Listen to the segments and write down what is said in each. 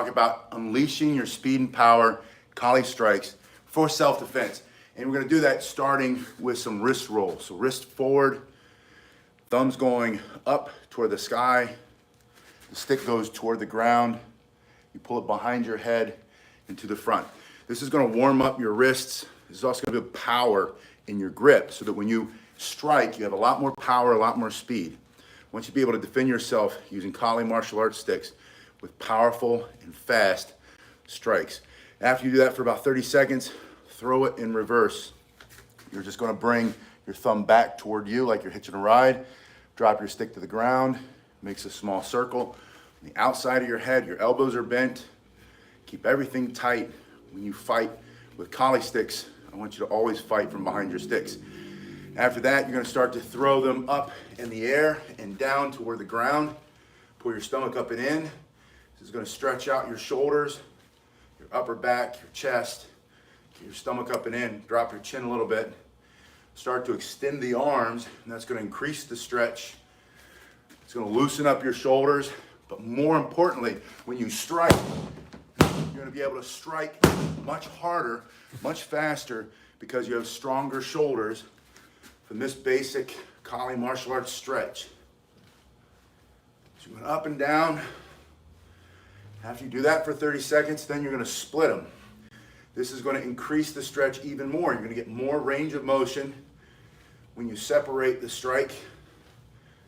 about unleashing your speed and power collie strikes for self-defense. And we're gonna do that starting with some wrist rolls. So wrist forward, thumbs going up toward the sky, the stick goes toward the ground, you pull it behind your head and to the front. This is gonna warm up your wrists. This is also gonna build power in your grip so that when you strike, you have a lot more power, a lot more speed. Once you be able to defend yourself using collie martial arts sticks with powerful and fast strikes. After you do that for about 30 seconds, throw it in reverse. You're just gonna bring your thumb back toward you like you're hitching a ride, drop your stick to the ground, makes a small circle. On the outside of your head, your elbows are bent. Keep everything tight. When you fight with collie sticks, I want you to always fight from behind your sticks. After that, you're gonna start to throw them up in the air and down toward the ground. Pull your stomach up and in. This is gonna stretch out your shoulders, your upper back, your chest. Get your stomach up and in, drop your chin a little bit. Start to extend the arms, and that's gonna increase the stretch. It's gonna loosen up your shoulders, but more importantly, when you strike, you're gonna be able to strike much harder, much faster, because you have stronger shoulders from this basic collie martial arts stretch. So you're going up and down. After you do that for 30 seconds, then you're gonna split them. This is gonna increase the stretch even more. You're gonna get more range of motion when you separate the strike.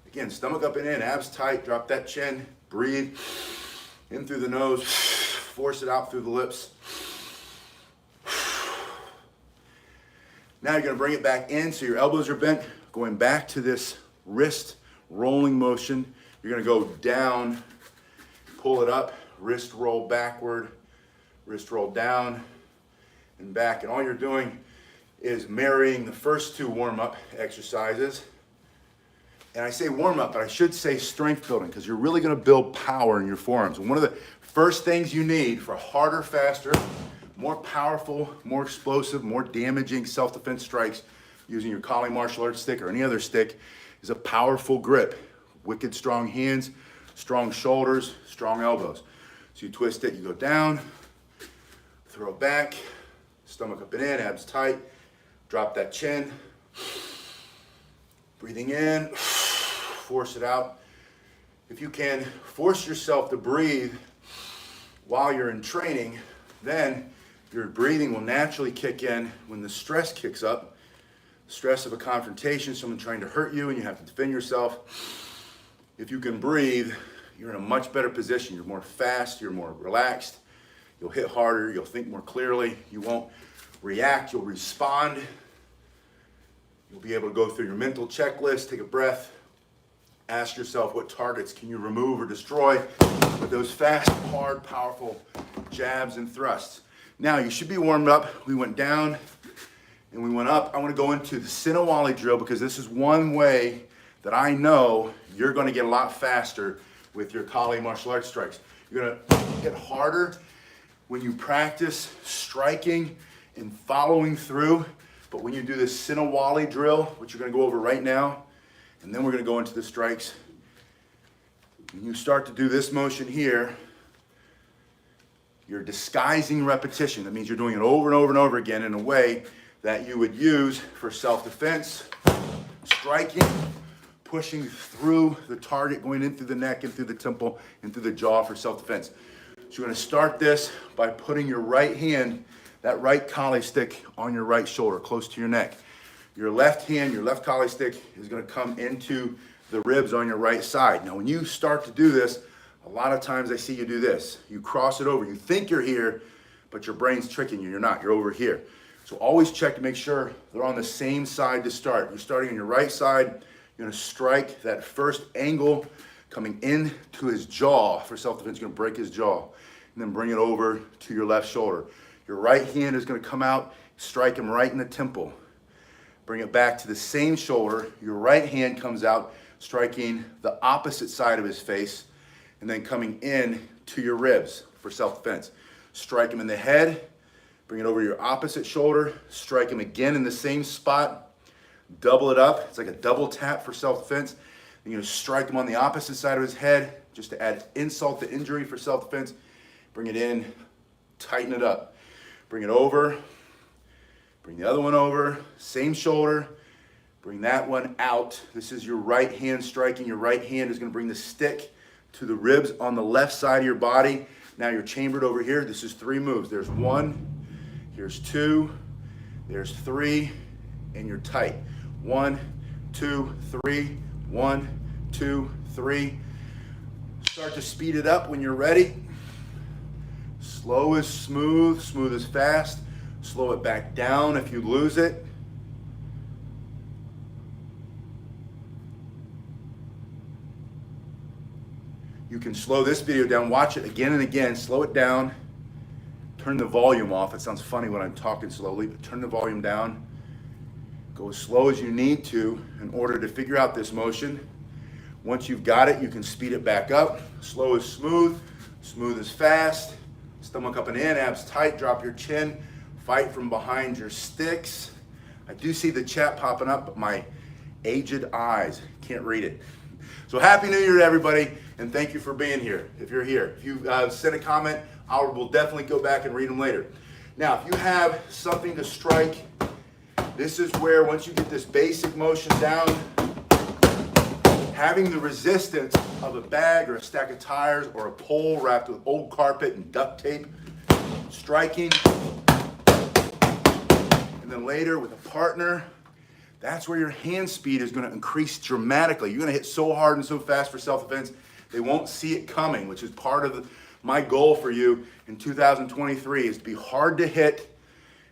Again, stomach up and in, abs tight, drop that chin, breathe in through the nose, force it out through the lips. Now you're gonna bring it back in so your elbows are bent, going back to this wrist rolling motion. You're gonna go down, pull it up, wrist roll backward, wrist roll down and back. And all you're doing is marrying the first two warm-up exercises. And I say warm-up, but I should say strength building, because you're really gonna build power in your forearms. And one of the first things you need for harder, faster, more powerful, more explosive, more damaging self-defense strikes using your collie martial arts stick or any other stick is a powerful grip. Wicked strong hands, strong shoulders, strong elbows. So you twist it, you go down, throw it back, stomach up and in, abs tight, drop that chin, breathing in, force it out. If you can force yourself to breathe while you're in training, then your breathing will naturally kick in when the stress kicks up. Stress of a confrontation, someone trying to hurt you and you have to defend yourself. If you can breathe, you're in a much better position. You're more fast, you're more relaxed, you'll hit harder, you'll think more clearly, you won't react, you'll respond. You'll be able to go through your mental checklist, take a breath, ask yourself what targets can you remove or destroy with those fast, hard, powerful jabs and thrusts. Now you should be warmed up. We went down and we went up. I want to go into the sinawali drill because this is one way that I know you're going to get a lot faster with your collie martial arts strikes. You're going to hit harder when you practice striking and following through. But when you do this sinawali drill, which you're going to go over right now, and then we're going to go into the strikes, when you start to do this motion here, you're disguising repetition. That means you're doing it over and over and over again in a way that you would use for self-defense, striking, pushing through the target, going in through the neck, in through the temple, in through the jaw for self-defense. So you're going to start this by putting your right hand, that right collie stick, on your right shoulder, close to your neck. Your left hand, your left collie stick, is going to come into the ribs on your right side. Now when you start to do this, a lot of times I see you do this. You cross it over. You think you're here, but your brain's tricking you. You're not. You're over here. So always check to make sure they're on the same side to start. You're starting on your right side. You're going to strike that first angle coming in to his jaw for self-defense. You're going to break his jaw and then bring it over to your left shoulder. Your right hand is going to come out, strike him right in the temple. Bring it back to the same shoulder. Your right hand comes out, striking the opposite side of his face, and then coming in to your ribs for self-defense. Strike him in the head, bring it over your opposite shoulder, strike him again in the same spot, double it up. It's like a double tap for self-defense. Then you're gonna strike him on the opposite side of his head, just to add insult to injury for self-defense. Bring it in, tighten it up. Bring it over, bring the other one over, same shoulder, bring that one out. This is your right hand striking. Your right hand is gonna bring the stick to the ribs on the left side of your body. Now you're chambered over here. This is 3 moves. There's 1, here's 2, there's 3, and you're tight. 1, 2, 3, 1, 2, 3. Start to speed it up when you're ready. Slow is smooth, smooth is fast. Slow it back down if you lose it. You can slow this video down, watch it again and again, slow it down. Turn the volume off. It sounds funny when I'm talking slowly, but turn the volume down. Go as slow as you need to in order to figure out this motion. Once you've got it, you can speed it back up. Slow is smooth, smooth is fast. Stomach up and in, abs tight, drop your chin. Fight from behind your sticks. I do see the chat popping up, but my aged eyes can't read it. So Happy New Year to everybody, and thank you for being here, if you're here. If you send a comment, I will definitely go back and read them later. Now, if you have something to strike, this is where once you get this basic motion down, having the resistance of a bag or a stack of tires or a pole wrapped with old carpet and duct tape, striking, and then later with a partner, that's where your hand speed is going to increase dramatically. You're going to hit so hard and so fast for self-defense, they won't see it coming, which is part of my goal for you in 2023 is to be hard to hit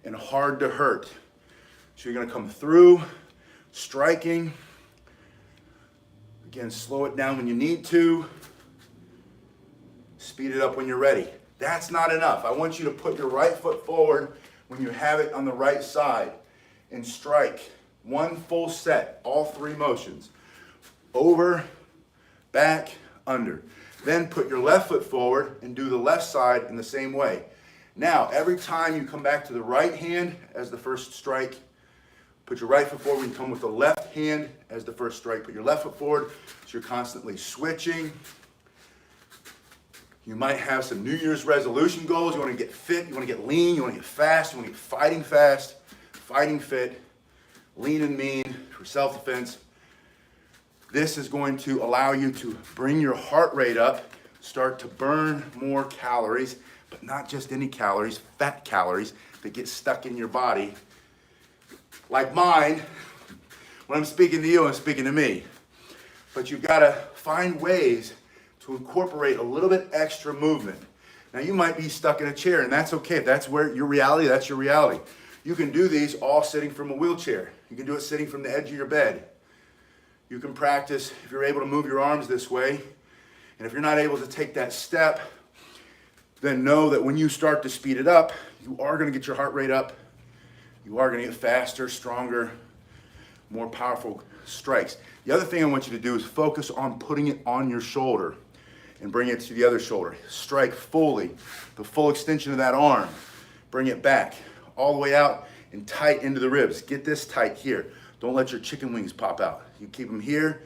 and hard to hurt. So you're going to come through, striking. Again, slow it down when you need to. Speed it up when you're ready. That's not enough. I want you to put your right foot forward when you have it on the right side and strike. 1 full set, all 3 motions. Over, back, under. Then put your left foot forward and do the left side in the same way. Now, every time you come back to the right hand as the first strike, put your right foot forward when you come with the left hand as the first strike. Put your left foot forward so you're constantly switching. You might have some New Year's resolution goals. You want to get fit, you want to get lean, you want to get fast, you want to get fighting fast, fighting fit, lean and mean for self-defense. This is going to allow you to bring your heart rate up, start to burn more calories, but not just any calories, fat calories that get stuck in your body. Like mine, when I'm speaking to you, I'm speaking to me. But you've got to find ways to incorporate a little bit extra movement. Now you might be stuck in a chair, and that's okay. If that's where your reality, that's your reality. You can do these all sitting from a wheelchair. You can do it sitting from the edge of your bed. You can practice if you're able to move your arms this way. And if you're not able to take that step, then know that when you start to speed it up, you are going to get your heart rate up. You are going to get faster, stronger, more powerful strikes. The other thing I want you to do is focus on putting it on your shoulder and bring it to the other shoulder. Strike fully, the full extension of that arm. Bring it back all the way out and tight into the ribs. Get this tight here. Don't let your chicken wings pop out. You keep them here,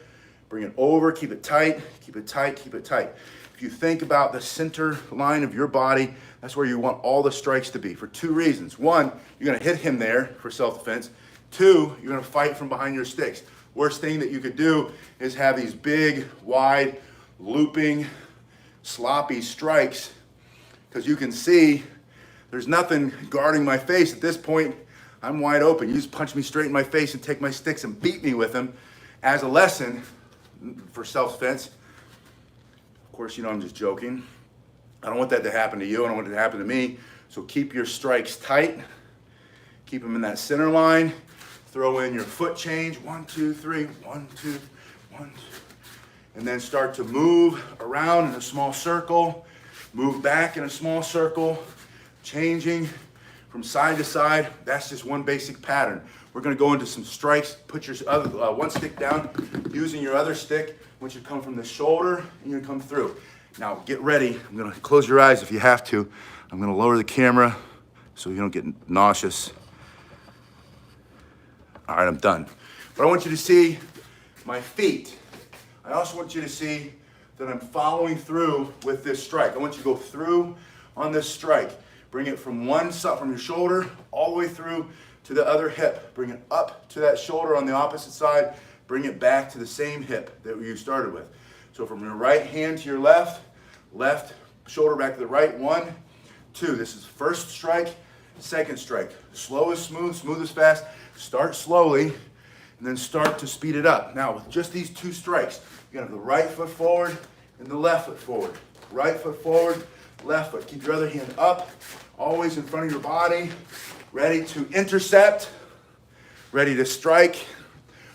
bring it over, keep it tight, keep it tight, keep it tight. If you think about the center line of your body, that's where you want all the strikes to be for 2 reasons. 1, you're gonna hit him there for self-defense. 2, you're gonna fight from behind your sticks. Worst thing that you could do is have these big, wide, looping, sloppy strikes, because you can see there's nothing guarding my face at this point. I'm wide open. You just punch me straight in my face and take my sticks and beat me with them as a lesson for self-defense. Of course, you know I'm just joking. I don't want that to happen to you. I don't want it to happen to me. So keep your strikes tight. Keep them in that center line. Throw in your foot change. 1, 2, 3. 1, 2, 1, 2. And then start to move around in a small circle. Move back in a small circle. Changing from side to side. That's just one basic pattern. We're going to go into some strikes. Put your other one stick down, using your other stick. I want you to come from the shoulder, and you're going to come through. Now get ready. I'm going to close your eyes if you have to. I'm going to lower the camera so you don't get nauseous. All right, I'm done. But I want you to see my feet. I also want you to see that I'm following through with this strike. I want you to go through, on this strike. Bring it from one side, from your shoulder, all the way through to the other hip. Bring it up to that shoulder on the opposite side. Bring it back to the same hip that you started with. So from your right hand to your left, left shoulder back to the right. 1, 2. This is first strike, second strike. Slow is smooth, smooth is fast. Start slowly, and then start to speed it up. Now, with just these 2 strikes, you have the right foot forward and the left foot forward. Right foot forward, left foot. Keep your other hand up, always in front of your body, ready to intercept, ready to strike,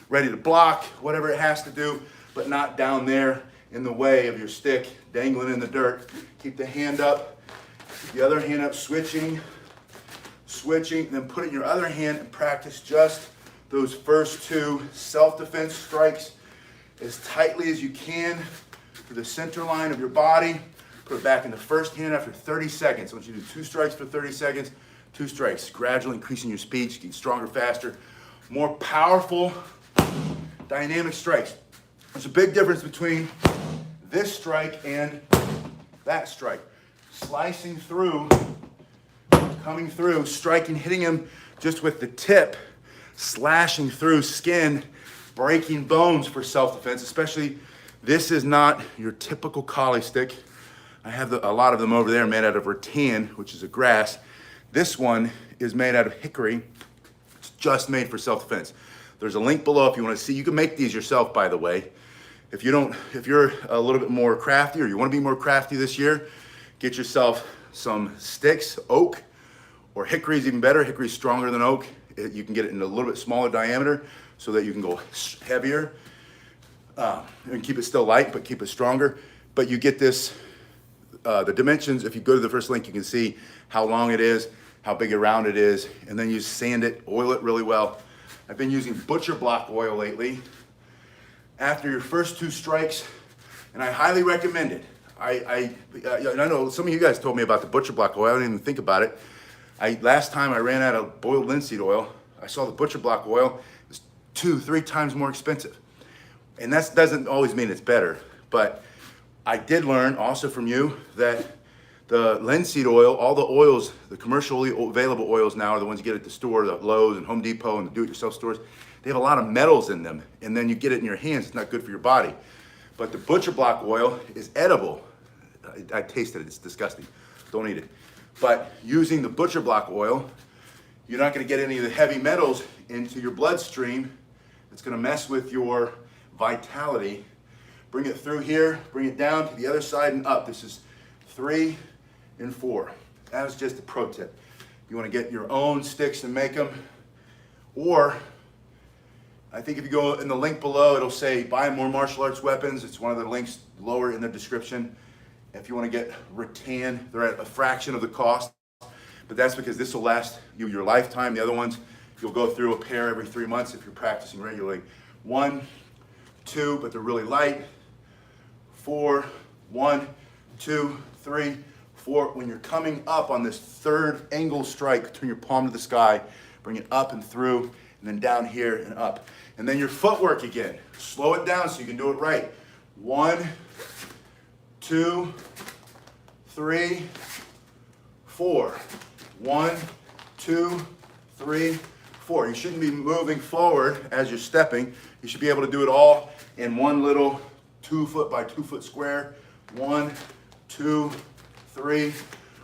ready to block, whatever it has to do, but not down there in the way of your stick, dangling in the dirt. Keep the hand up, the other hand up, switching, then put it in your other hand and practice just those first 2 self-defense strikes as tightly as you can to the center line of your body. Put it back in the first hand after 30 seconds. I want you to do 2 strikes for 30 seconds, 2 strikes, gradually increasing your speed, getting stronger, faster, more powerful, dynamic strikes. There's a big difference between this strike and that strike. Slicing through, coming through, striking, hitting him just with the tip, slashing through skin, breaking bones for self-defense, especially this is not your typical collie stick. I have a lot of them over there made out of rattan, which is a grass. This one is made out of hickory. It's just made for self-defense. There's a link below if you want to see. You can make these yourself, by the way. If you're a little bit more crafty or you want to be more crafty this year, get yourself some sticks, oak, or hickory is even better. Hickory is stronger than oak. You can get it in a little bit smaller diameter so that you can go heavier and keep it still light, but keep it stronger. But you get this, the dimensions, if you go to the first link, you can see how long it is, how big around it is, and then you sand it, oil it really well. I've been using butcher block oil lately. After your first 2 strikes, and I highly recommend it. I know some of you guys told me about the butcher block oil. I didn't even think about it. Last time I ran out of boiled linseed oil. I saw the butcher block oil. It was 2-3 times more expensive. And that doesn't always mean it's better. But I did learn also from you that the linseed oil, all the oils, the commercially available oils now are the ones you get at the store, the Lowe's and Home Depot and the do-it-yourself stores. They have a lot of metals in them, and then you get it in your hands. It's not good for your body. But the butcher block oil is edible. I tasted it. It's disgusting. Don't eat it. But using the butcher block oil, you're not going to get any of the heavy metals into your bloodstream. It's going to mess with your vitality. Bring it through here, bring it down to the other side and up. This is 3 and 4. That was just a pro tip. You want to get your own sticks and make them. Or, I think if you go in the link below, it'll say buy more martial arts weapons. It's one of the links lower in the description. If you want to get rattan, they're at a fraction of the cost. But that's because this will last you your lifetime. The other ones, you'll go through a pair every 3 months if you're practicing regularly. 1, 2, but they're really light. 4, 1, 2, 3, 4. When you're coming up on this third angle strike, turn your palm to the sky, bring it up and through, and then down here and up. And then your footwork again. Slow it down so you can do it right. 1, 2, 3, 4. 1, 2, 3, 4. You shouldn't be moving forward as you're stepping. You should be able to do it all in one little 2 foot by 2 foot square. 1, 2, 3,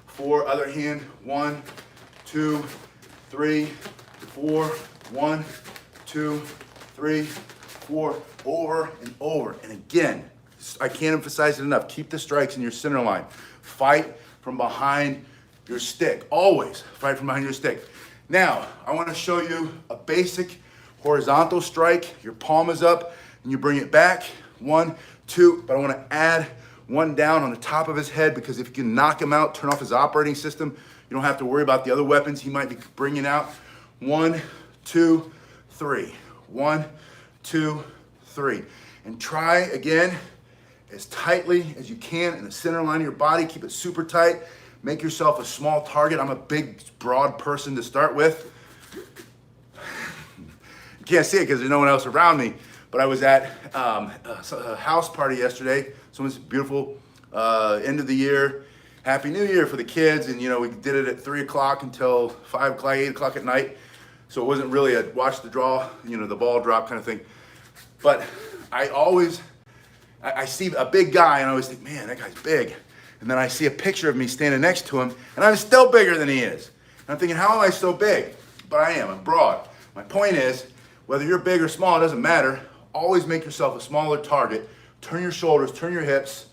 4. Other hand. 1, 2, 3, 4. 1, 2, 3, 4. Over and over. And again, I can't emphasize it enough. Keep the strikes in your center line. Fight from behind your stick. Always fight from behind your stick. Now, I want to show you a basic horizontal strike. Your palm is up and you bring it back. 1, 2, but I want to add one down on the top of his head because if you can knock him out, turn off his operating system, you don't have to worry about the other weapons he might be bringing out. 1, 2, 3. 1, 2, 3. And try again as tightly as you can in the center line of your body. Keep it super tight. Make yourself a small target. I'm a big, broad person to start with. You can't see it because there's no one else around me, but I was at a house party yesterday. Someone's beautiful end of the year, Happy New Year for the kids. And, you know, we did it at 3 o'clock until 5 o'clock, 8 o'clock at night. So it wasn't really a watch the draw, you know, the ball drop kind of thing. But I see a big guy and I always think, man, that guy's big. And then I see a picture of me standing next to him and I'm still bigger than he is. And I'm thinking, how am I so big? But I am, I'm broad. My point is, whether you're big or small, it doesn't matter. Always make yourself a smaller target. Turn your shoulders, turn your hips,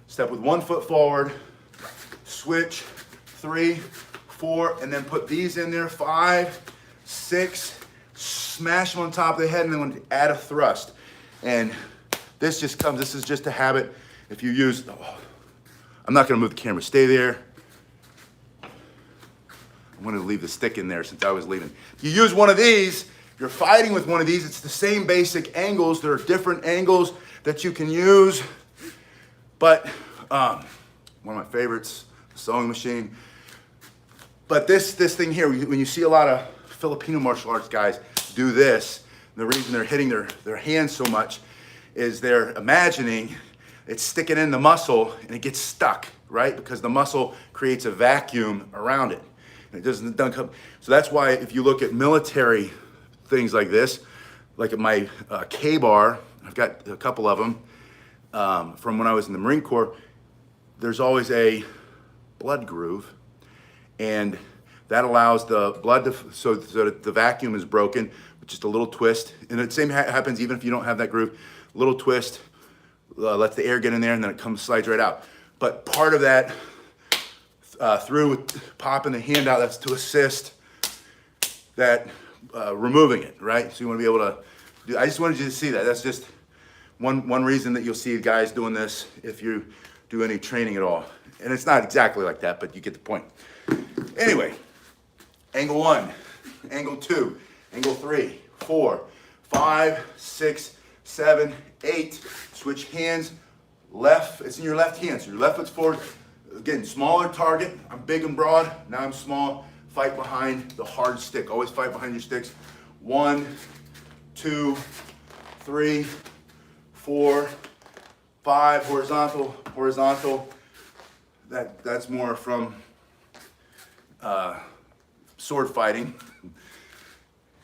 step with 1 foot forward, switch, 3, 4, and then put these in there, 5, 6, smash them on top of the head, and then add a thrust. And this is just a habit. If you use, I'm not gonna move the camera, stay there. I'm gonna leave the stick in there since I was leaving. If you use one of these, you're fighting with one of these, it's the same basic angles. There are different angles that you can use, but one of my favorites, the sewing machine. But this thing here, when you see a lot of Filipino martial arts guys do this, the reason they're hitting their hands so much is they're imagining it's sticking in the muscle and it gets stuck, right? Because the muscle creates a vacuum around it. And it doesn't come. So that's why if you look at military things like this, like at my K-bar, I've got a couple of them from when I was in the Marine Corps, there's always a blood groove, and that allows the blood to, so that the vacuum is broken with just a little twist. And the same happens even if you don't have that groove. A little twist lets the air get in there, and then it slides right out. But part of that through with popping the hand out, that's to assist that removing it, right? So you want to be able to do, I just wanted you to see that. That's just one reason that you'll see guys doing this if you do any training at all. And it's not exactly like that, but you get the point. Anyway, angle 1, angle 2, angle 3, 4, 5, 6, 7, 8. Switch hands, left, it's in your left hand, so your left foot's forward. Again, smaller target, I'm big and broad, now I'm small. Fight behind the hard stick, always fight behind your sticks. 1, 2, 3, 4, 5, horizontal, horizontal. That's more from sword fighting.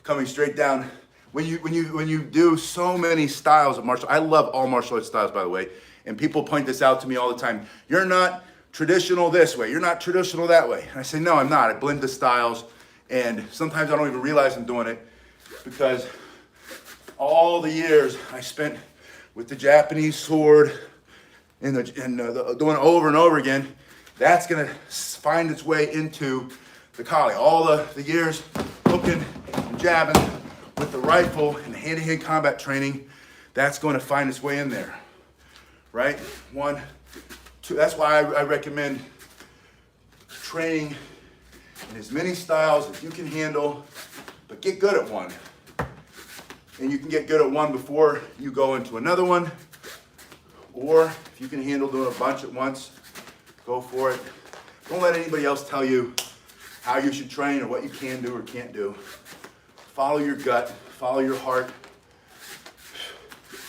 Coming straight down. When you do so many styles of martial, I love all martial arts styles, by the way, and people point this out to me all the time. You're not traditional this way, you're not traditional that way. And I say, no, I'm not. I blend the styles, and sometimes I don't even realize I'm doing it because all the years I spent with the Japanese sword and doing it over and over again, that's gonna find its way into the Kali. All the years hooking and jabbing with the rifle and hand-to-hand combat training, that's going to find its way in there, right? 1, 2, that's why I recommend training in as many styles as you can handle, but get good at one. And you can get good at one before you go into another one, or if you can handle doing a bunch at once, go for it. Don't let anybody else tell you how you should train or what you can do or can't do. Follow your gut, follow your heart.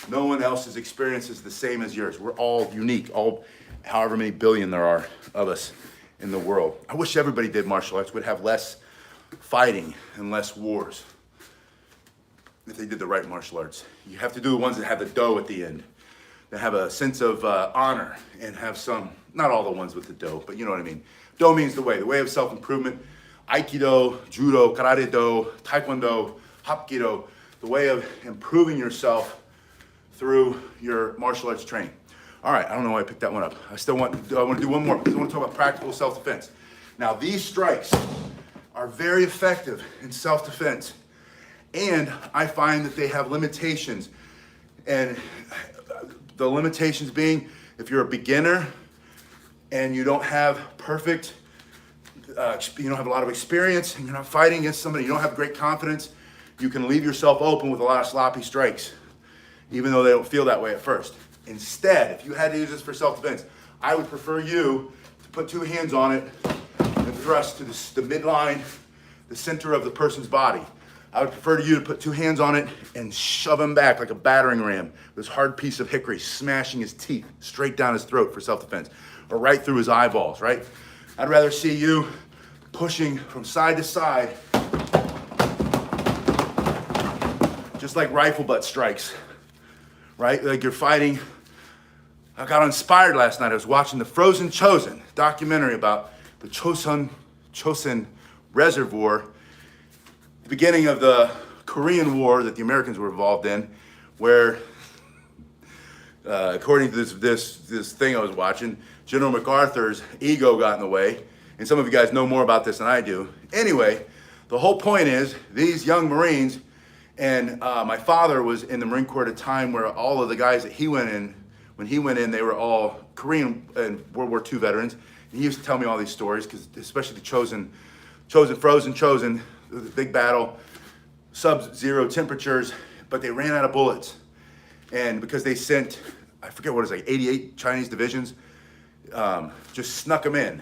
No one else's experience is the same as yours. We're all unique, all however many billion there are of us in the world. I wish everybody did martial arts, would have less fighting and less wars if they did the right martial arts. You have to do the ones that have the dough at the end, that have a sense of honor and have some, not all the ones with the dough, but you know what I mean. Dough means the way of self-improvement. Aikido, Judo, Karate Do, Taekwondo, Hapkido, the way of improving yourself through your martial arts training. All right, I don't know why I picked that one up. I want to do one more because I want to talk about practical self-defense. Now, these strikes are very effective in self-defense, and I find that they have limitations. And the limitations being, if you're a beginner and you don't have perfect, you don't have a lot of experience, and you're not fighting against somebody, you don't have great confidence, you can leave yourself open with a lot of sloppy strikes, even though they don't feel that way at first. Instead, if you had to use this for self-defense, I would prefer you to put 2 hands on it and thrust to the midline, the center of the person's body. I would prefer you to put 2 hands on it and shove him back like a battering ram, this hard piece of hickory smashing his teeth straight down his throat for self-defense. or right through his eyeballs, right? I'd rather see you pushing from side to side, just like rifle butt strikes, right? Like you're fighting. I got inspired last night. I was watching the Frozen Chosen documentary about the Chosin Reservoir, the beginning of the Korean War that the Americans were involved in, where, according to this thing I was watching, General MacArthur's ego got in the way. And some of you guys know more about this than I do. Anyway, the whole point is these young Marines, and my father was in the Marine Corps at a time where all of the guys that he went in, when he went in, they were all Korean and World War II veterans. And he used to tell me all these stories, because especially the Frozen Chosen, the big battle, sub-zero temperatures, but they ran out of bullets. And because they sent, I forget what it was, like 88 Chinese divisions, just snuck them in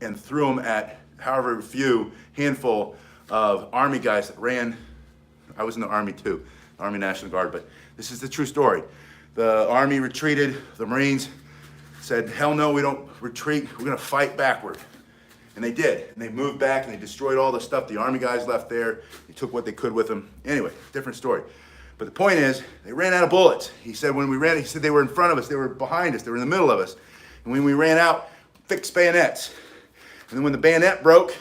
and threw them at however few handful of Army guys that ran. I was in the Army too, Army National Guard, but this is the true story. The Army retreated, the Marines said, hell no, we don't retreat, we're gonna fight backward. And they did, and they moved back and they destroyed all the stuff the Army guys left there. They took what they could with them. Anyway, different story. But the point is, they ran out of bullets. He said when we ran, he said they were in front of us, they were behind us, they were in the middle of us. And when we ran out, fixed bayonets. And then when the bayonet broke,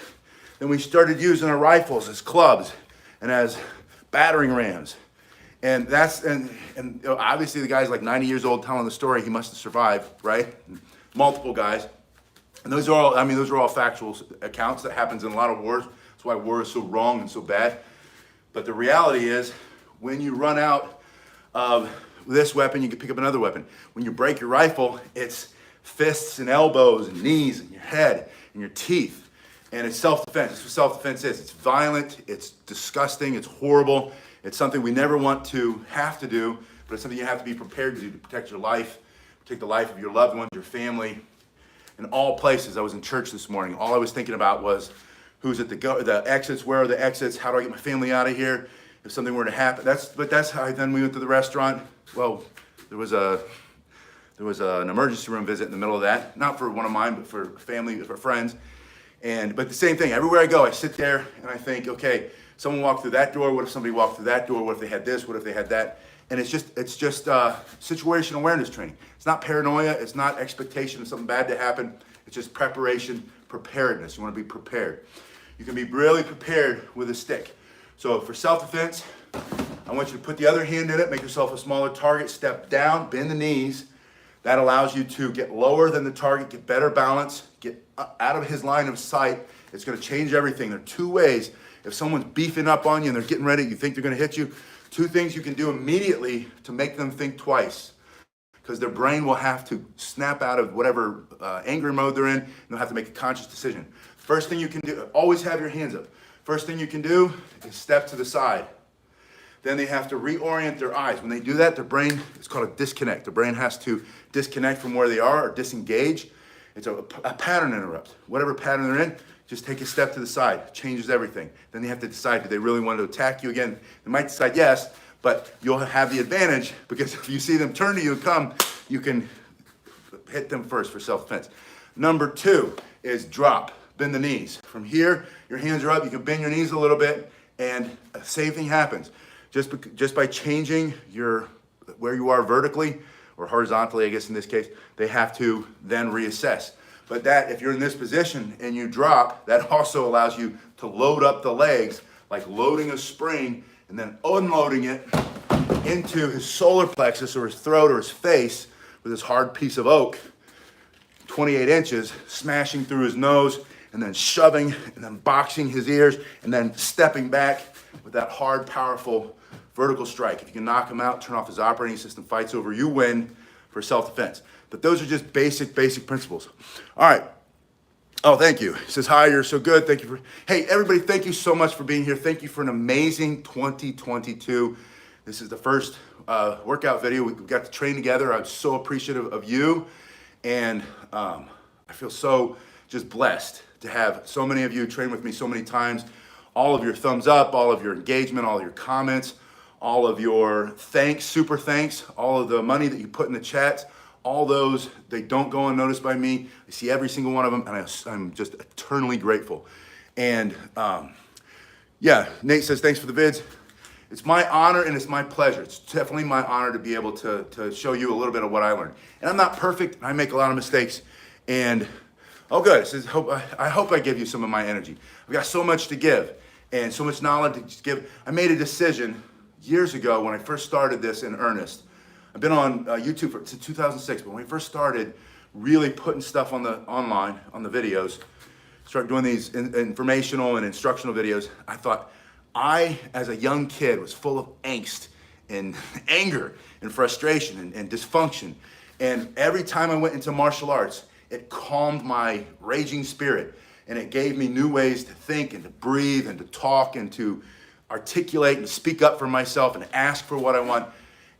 then we started using our rifles as clubs and as battering rams. And that's, and obviously the guy's like 90 years old telling the story, he must have survived, right? Multiple guys. And those are all, I mean, those are all factual accounts that happens in a lot of wars. That's why war is so wrong and so bad. But the reality is, when you run out of this weapon, you can pick up another weapon. When you break your rifle, it's fists and elbows and knees and your head and your teeth. And it's self-defense. That's what self-defense is. It's violent, it's disgusting, it's horrible. It's something we never want to have to do, but it's something you have to be prepared to do to protect your life, protect the life of your loved ones, your family. In all places, I was in church this morning. All I was thinking about was who's at the exits, where are the exits, how do I get my family out of here if something were to happen. But that's how then we went to the restaurant. Well, there was an emergency room visit in the middle of that, not for one of mine, but for family, for friends. But the same thing, everywhere I go, I sit there and I think, okay, someone walked through that door, what if somebody walked through that door, what if they had this, what if they had that? And it's just situational awareness training. It's not paranoia, it's not expectation of something bad to happen, it's just preparation, preparedness. You wanna be prepared. You can be really prepared with a stick. So for self-defense, I want you to put the other hand in it, make yourself a smaller target, step down, bend the knees. That allows you to get lower than the target, get better balance, get out of his line of sight. It's gonna change everything. There are two ways. If someone's beefing up on you and they're getting ready, you think they're gonna hit you, two things you can do immediately to make them think twice, because their brain will have to snap out of whatever angry mode they're in, and they'll have to make a conscious decision. First thing you can do, always have your hands up. First thing you can do is step to the side. Then they have to reorient their eyes. When they do that, their brain, it's called a disconnect. The brain has to disconnect from where they are or disengage. It's a pattern interrupt. Whatever pattern they're in, just take a step to the side. Changes everything. Then they have to decide, do they really want to attack you again? They might decide yes, but you'll have the advantage because if you see them turn to you and come, you can hit them first for self-defense. Number two is drop, bend the knees. From here, your hands are up, you can bend your knees a little bit, and the same thing happens. Just by changing where you are vertically, or horizontally, I guess in this case, they have to then reassess. But that, if you're in this position and you drop, that also allows you to load up the legs, like loading a spring and then unloading it into his solar plexus or his throat or his face with this hard piece of oak, 28 inches, smashing through his nose and then shoving and then boxing his ears and then stepping back with that hard, powerful vertical strike. If you can knock him out, turn off his operating system, fights over, you win for self-defense. But those are just basic principles. All right. Oh, thank you. He says, hi, you're so good. Thank you hey, everybody, thank you so much for being here. Thank you for an amazing 2022. This is the first workout video. We got to train together. I'm so appreciative of you. And I feel so just blessed to have so many of you train with me so many times. All of your thumbs up, all of your engagement, all of your comments, all of your thanks, super thanks, all of the money that you put in the chats, all those, they don't go unnoticed by me. I see every single one of them, and I'm just eternally grateful. And yeah, Nate says, thanks for the vids. It's my honor and it's my pleasure. It's definitely my honor to be able to show you a little bit of what I learned. And I'm not perfect. I make a lot of mistakes. And oh, good. It says, I hope I give you some of my energy. I've got so much to give and so much knowledge to give. I made a decision years ago when I first started this in earnest. I've been on YouTube since 2006, but when we first started really putting stuff on the online, on the videos, started doing these informational and instructional videos, I thought, I, as a young kid, was full of angst and anger and frustration and dysfunction. And every time I went into martial arts, it calmed my raging spirit. And it gave me new ways to think and to breathe and to talk and to articulate and speak up for myself and ask for what I want.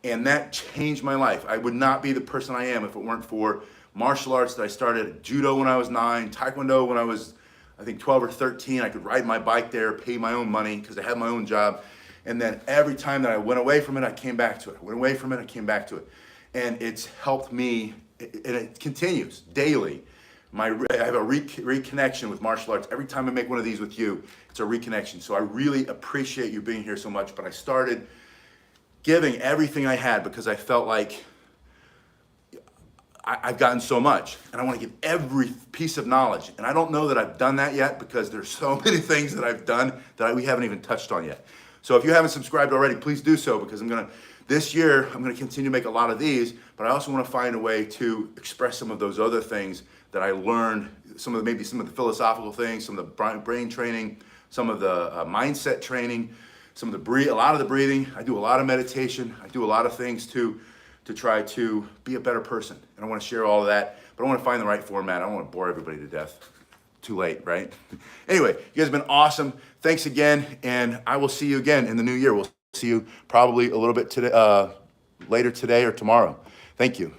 And that changed my life. I would not be the person I am if it weren't for martial arts that I started. Judo when I was 9, Taekwondo when I was, I think, 12 or 13. I could ride my bike there, pay my own money because I had my own job. And then every time that I went away from it, I came back to it. I went away from it, I came back to it. And it's helped me, and it continues daily. I have a reconnection with martial arts. Every time I make one of these with you, it's a reconnection. So I really appreciate you being here so much. But I started giving everything I had because I felt like I've gotten so much and I want to give every piece of knowledge. And I don't know that I've done that yet because there's so many things that I've done that we haven't even touched on yet. So if you haven't subscribed already, please do so because this year, I'm going to continue to make a lot of these, but I also want to find a way to express some of those other things that I learned, maybe some of the philosophical things, some of the brain training, some of the mindset training, a lot of the breathing. I do a lot of meditation. I do a lot of things to try to be a better person. And I want to share all of that, but I want to find the right format. I don't want to bore everybody to death. Too late, right? Anyway, you guys have been awesome. Thanks again, and I will see you again in the new year. We'll see you probably a little bit today, later today or tomorrow. Thank you.